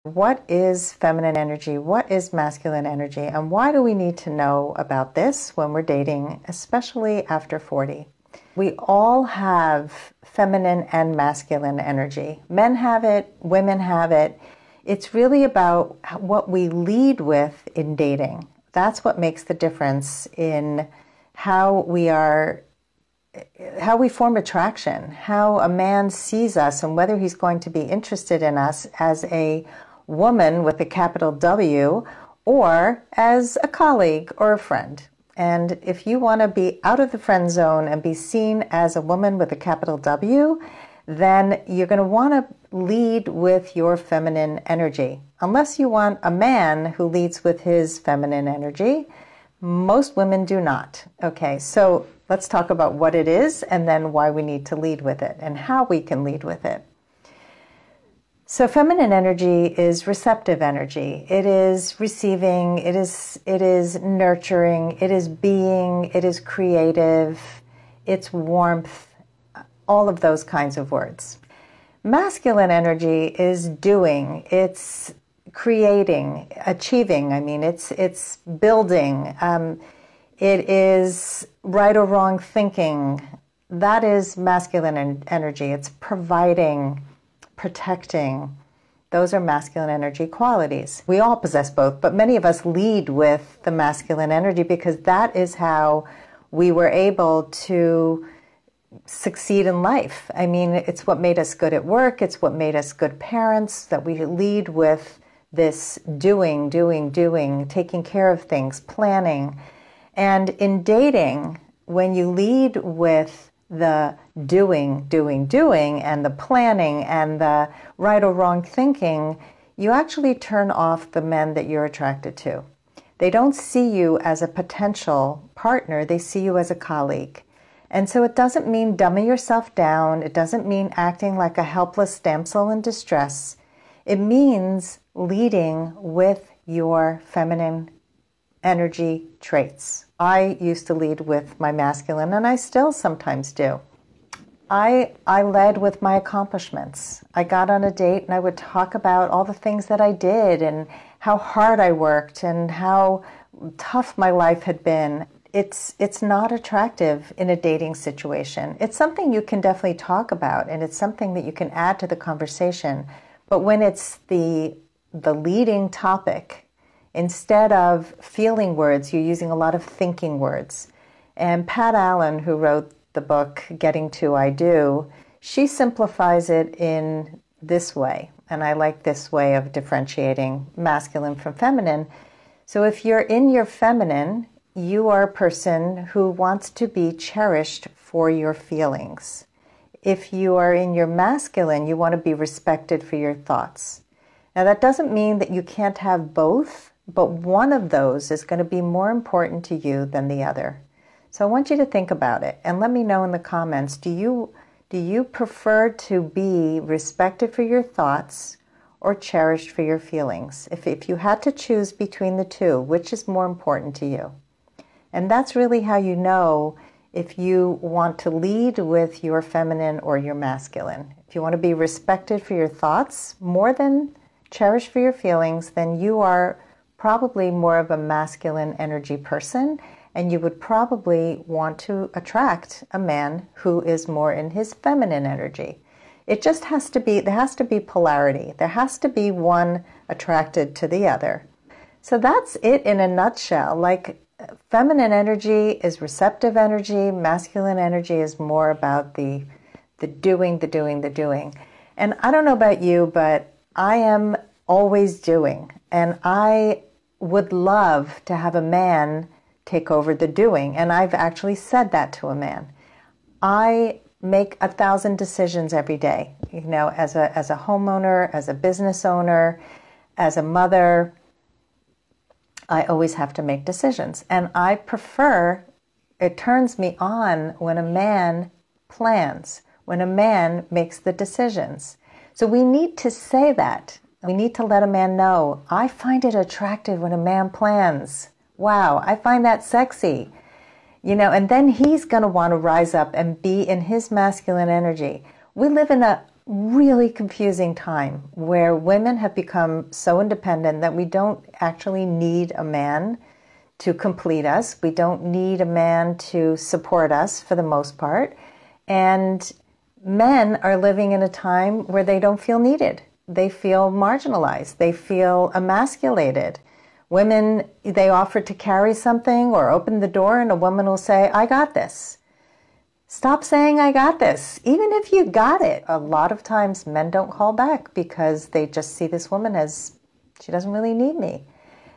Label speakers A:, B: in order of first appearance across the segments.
A: What is feminine energy? What is masculine energy? And why do we need to know about this when we're dating, especially after 40? We all have feminine and masculine energy. Men have it, women have it. It's really about what we lead with in dating. That's what makes the difference in how we form attraction, how a man sees us, and whether he's going to be interested in us as a woman with a capital W or as a colleague or a friend. And if you want to be out of the friend zone and be seen as a woman with a capital W, then you're going to want to lead with your feminine energy. Unless you want a man who leads with his feminine energy, most women do not. Okay, so let's talk about what it is and then why we need to lead with it and how we can lead with it. So feminine energy is receptive energy. It is receiving, it is nurturing, it is being, it is creative, it's warmth, all of those kinds of words. Masculine energy is doing, it's creating, achieving, it's building, it is right or wrong thinking. That is masculine energy. It's providing, protecting. Those are masculine energy qualities. We all possess both, but many of us lead with the masculine energy because that is how we were able to succeed in life. It's what made us good at work. It's what made us good parents, that we lead with this doing, taking care of things, planning. And in dating, when you lead with the doing, and the planning, and the right or wrong thinking, you actually turn off the men that you're attracted to. They don't see you as a potential partner, they see you as a colleague. And so it doesn't mean dumbing yourself down, it doesn't mean acting like a helpless damsel in distress. It means leading with your feminine energy traits. I used to lead with my masculine, and I still sometimes do. I led with my accomplishments. I got on a date and I would talk about all the things that I did and how hard I worked and how tough my life had been. It's not attractive in a dating situation. It's something you can definitely talk about, and it's something that you can add to the conversation. But when it's the leading topic, instead of feeling words, you're using a lot of thinking words. And Pat Allen, who wrote the book, Getting to I Do, she simplifies it in this way. And I like this way of differentiating masculine from feminine. So if you're in your feminine, you are a person who wants to be cherished for your feelings. If you are in your masculine, you want to be respected for your thoughts. Now that doesn't mean that you can't have both, but one of those is going to be more important to you than the other. So I want you to think about it and let me know in the comments, do you prefer to be respected for your thoughts or cherished for your feelings? If you had to choose between the two, which is more important to you? And that's really how you know if you want to lead with your feminine or your masculine. If you want to be respected for your thoughts more than cherished for your feelings, then you are probably more of a masculine energy person, and you would probably want to attract a man who is more in his feminine energy. It just has to be, there has to be polarity. There has to be one attracted to the other. So that's it in a nutshell. Like, feminine energy is receptive energy, masculine energy is more about the doing. And I don't know about you, but I am always doing. And I would love to have a man take over the doing. And I've actually said that to a man. I make 1,000 decisions every day, as a homeowner, as a business owner, as a mother. I always have to make decisions. And I prefer, it turns me on when a man plans, when a man makes the decisions. So we need to say that. We need to let a man know, I find it attractive when a man plans. Wow, I find that sexy. And then he's going to want to rise up and be in his masculine energy. We live in a really confusing time where women have become so independent that we don't actually need a man to complete us. We don't need a man to support us for the most part. And men are living in a time where they don't feel needed. They feel marginalized. They feel emasculated. Women, they offer to carry something or open the door and a woman will say, I got this. Stop saying I got this, even if you got it. A lot of times men don't call back because they just see this woman as, she doesn't really need me.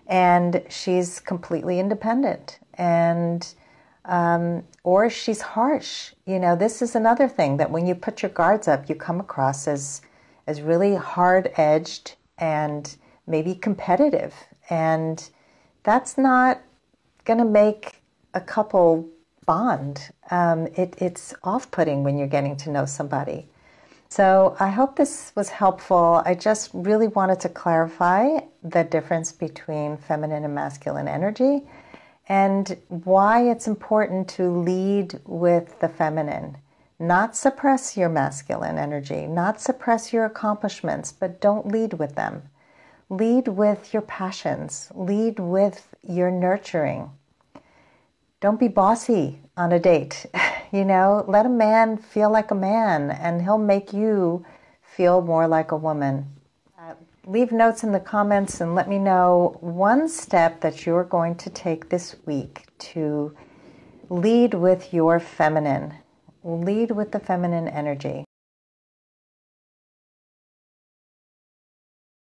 A: And she's completely independent. And, or she's harsh. You know, this is another thing, that when you put your guards up, you come across as really hard-edged and maybe competitive. And that's not going to make a couple bond. It's off-putting when you're getting to know somebody. So I hope this was helpful. I just really wanted to clarify the difference between feminine and masculine energy and why it's important to lead with the feminine. Not suppress your masculine energy, not suppress your accomplishments, but don't lead with them. Lead with your passions. Lead with your nurturing. Don't be bossy on a date. You know, let a man feel like a man and he'll make you feel more like a woman. Leave notes in the comments and let me know one step that you're going to take this week to lead with your feminine. Lead with the feminine energy.